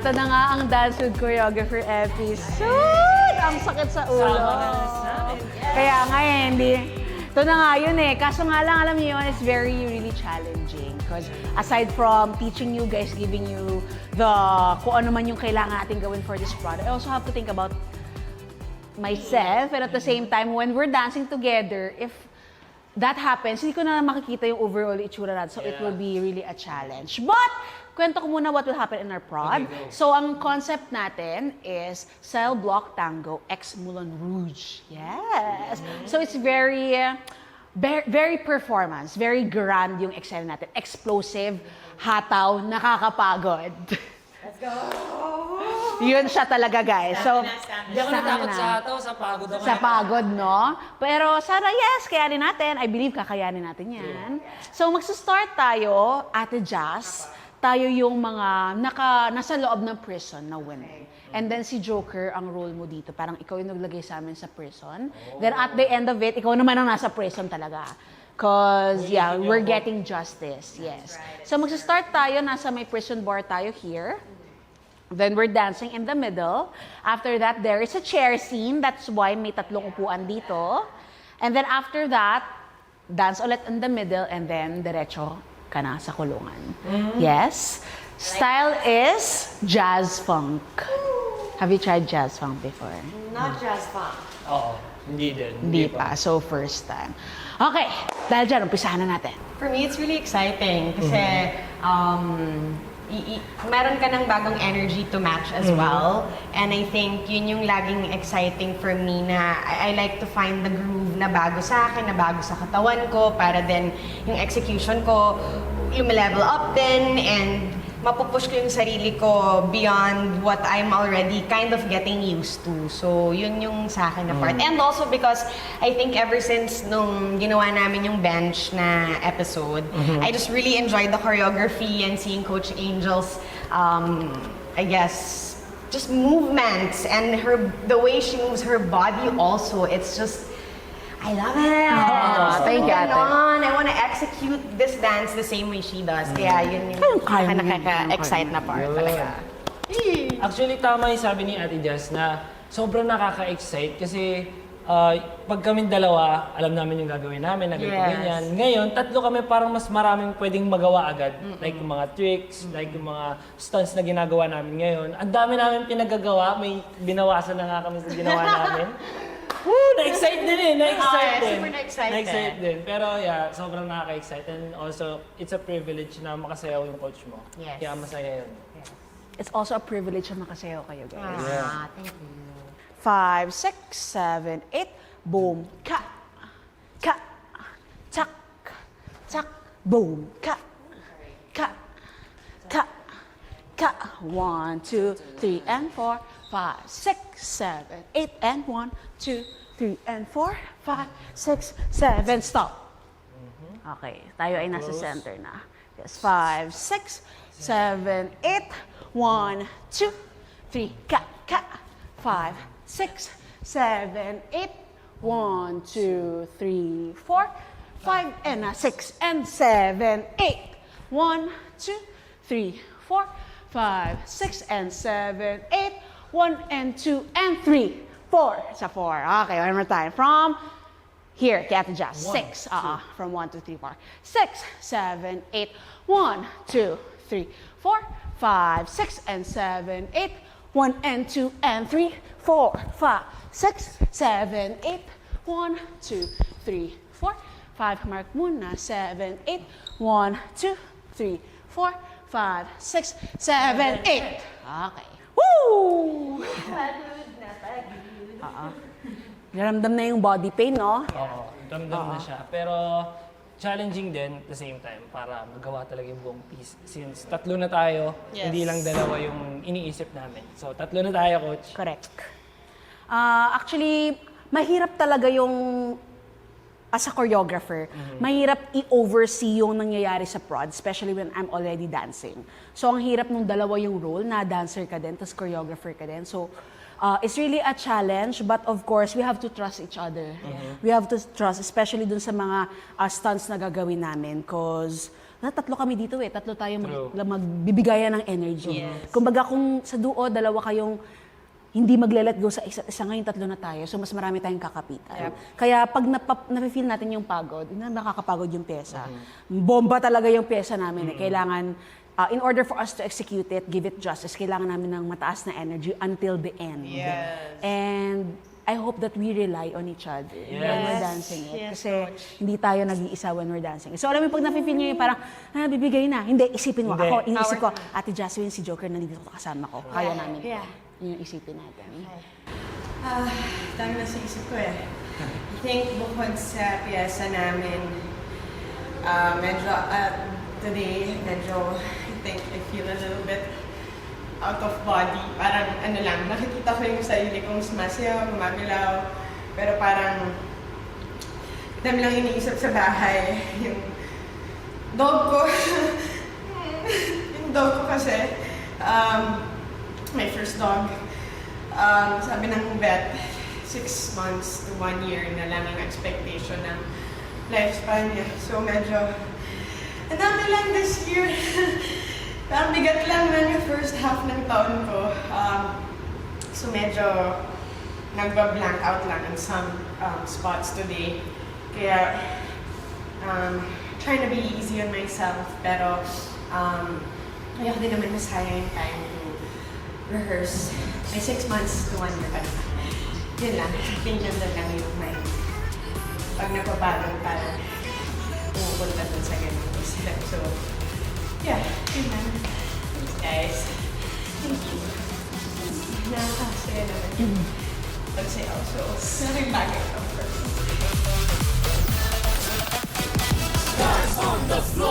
Eto na nga ang Dance with Choreographer episode! Ang sakit sa ulo. Kaya nga hindi. Ito na nga yun eh. Kaso nga lang, alam niyo yun, it's really challenging. Because aside from teaching you guys, giving you kung ano man yung kailangan natin gawin for this product, I also have to think about myself. And at the same time, when we're dancing together, if that happens, hindi ko na makikita yung overall itsura natin. So it will be really a challenge. But, kwento ko muna what will happen in our prod. Okay, So ang concept natin is Cell Block Tango X Moulin Rouge. Yes! So it's very performance, very grand yung excel natin. Explosive, hataw, nakakapagod. Let's go! Yun siya talaga, guys. So, Hindi ako natakot sa hataw, sa pagod ako. sa pagod, no? Pero sana, yes, kayanin natin. I believe kakayanin natin yan. So, magsa-start tayo, Ate Jazz. Tayo yung mga nasa loob ng prison na winner. And then si Joker ang role mo dito. Parang ikaw yung naglagay sa amin sa prison. Then at the end of it, ikaw naman ang nasa prison talaga. Because, yeah, we're getting justice. Yes. So, magsa-start tayo. Nasa may prison bar tayo here. Then we're dancing in the middle. After that, there is a chair scene. That's why may tatlong upuan dito. And then after that, dance ulit in the middle and then diretso ka na sa kulungan. Yes. Style is jazz funk. Have you tried jazz funk before? Not jazz funk. Oo, hindi din. Hindi pa. So, first time. Okay. Dahil dyan, umpisahan na natin. For me, it's really exciting kasi meron ka ng bagong energy to match as well. And I think yun yung laging exciting for me na I like to find the groove na bago sa akin, na bago sa katawan ko para then yung execution ko level up din and mapupush ko yung sarili ko beyond what I'm already kind of getting used to. So, yun yung sa akin na part. And also because I think ever since nung ginawa namin yung bench na episode, I just really enjoyed the choreography and seeing Coach Angel's, I guess, just movements and the way she moves her body also. It's just, I love it! Thank you, Ate. Ganon. I want to execute this dance the same way she does. Kaya yun yung Kaya mo yun. nakaka-excite na part talaga. Actually, tama yung sabi ni Ate Jazz na sobrang nakaka-excite kasi pag kaming dalawa, alam namin yung gagawin namin, na ganyan. Ngayon, tatlo kami parang mas maraming pwedeng magawa agad. Like yung mga tricks, like yung mga stunts na ginagawa namin ngayon. Ang dami namin pinagagawa, may binawasan na nga kami sa ginawa namin. Woo! Na-excite din eh! Na-excite din. Super na-excited. Na-excite din. Pero yeah, sobrang nakaka-excite. And also, it's a privilege na makasayaw yung coach mo. Yes. Kaya masaya yun. It's also a privilege na makasayaw kayo, guys. Thank you. 5, 6, 7, 8, boom, ka, chak, chak, boom, ka, 1, 2, 3, and 4, 5, 6, 7, 8, and 1, 2, 3, and 4, 5, 6, 7, stop. Okay, tayo ay nasa center na. Yes, 5, 6, 7, 8, 1, 2, 3, ka, 5, 6, 7, 8, 1, 2, 3, 4, 5, and 6, and 7, 8, 1, 2, 3, 4, 5, 6, and 7, 8, 1, and 2, and 3, 4. Sa 4. Okay, one more time. From here, kay Ate Jazz. 6. From 1, 2, 3, 4. 6, 7, 8, 1, 2, 3, 4, 5, 6, and 7, 8, 1, and 2, and 3, 4, 5, 6, 7, 8, 1, 2, 3, 4, 5. Mark muna. 7, 8, 1, 2, 3, 4, 5, 6, 7, 8. Okay. Woo! Naramdam na yung body pain, no? Oo, damdam na siya. Pero challenging din at the same time para magawa talaga yung buong piece. Since tatlo na tayo, hindi lang dalawa yung iniisip namin. So, tatlo na tayo, Coach. Correct. Actually, mahirap talaga yung as a choreographer, mahirap i-oversee yung nangyayari sa prod, especially when I'm already dancing. So, ang hirap nung dalawa yung role, na dancer ka din, tas choreographer ka din. So, it's really a challenge, but of course, we have to trust each other. We have to trust, especially dun sa mga stunts na gagawin namin, because tatlo kami dito eh. Tatlo tayo True. magbibigayan ng energy. Kumbaga kung sa duo, dalawa kayong hindi magle-let go sa isa't isa, ngayon tatlo na tayo. So, mas marami tayong kakapitan. Kaya pag nafe-feel natin yung pagod, nakakapagod yung pyesa. Bomba talaga yung pyesa namin. Kailangan, in order for us to execute it, give it justice, kailangan namin ng mataas na energy until the end. And I hope that we rely on each other when we're dancing it. Kasi hindi tayo nag-iisa when we're dancing it. So, alam mo, pag nafe-feel nyo yung parang, bibigay na. Hindi, isipin mo. Hindi. Ako, iniisip ko, Ate Jasmine, si Joker, nandito kasama ko. Kaya namin. Yeah. Yun yung isipin natin. Dami na sa isip ko eh. I think bukod sa piyesa namin, medyo today, medyo I think I feel a little bit out of body. Parang ano lang, nakikita ko yung sarili kong sumasayaw, gumagalaw. Pero parang dami lang iniisip sa bahay. Yung dog ko, yung dog ko kasi, my first dog, sabi ng vet, 6 months to 1 year na lang yung expectation ng lifespan niya. So medyo, ang dami lang this year. Parang bigat lang na yung first half ng taon ko. So medyo nagba-blank out lang in some spots today. Kaya, trying to be easy on myself. Pero, ayoko din naman masayang yung time to rehearse. May 6 months to 1 year pa naman. Yun lang. Tingnan na lang yung mind. Pag napapagod, parang pumupunta dun sa ganun step. So, yeah. Yun lang. Thanks, guys. Thank you. Nakakasaya naman yung pagsayaw. So, malaking bagay ito. On the floor.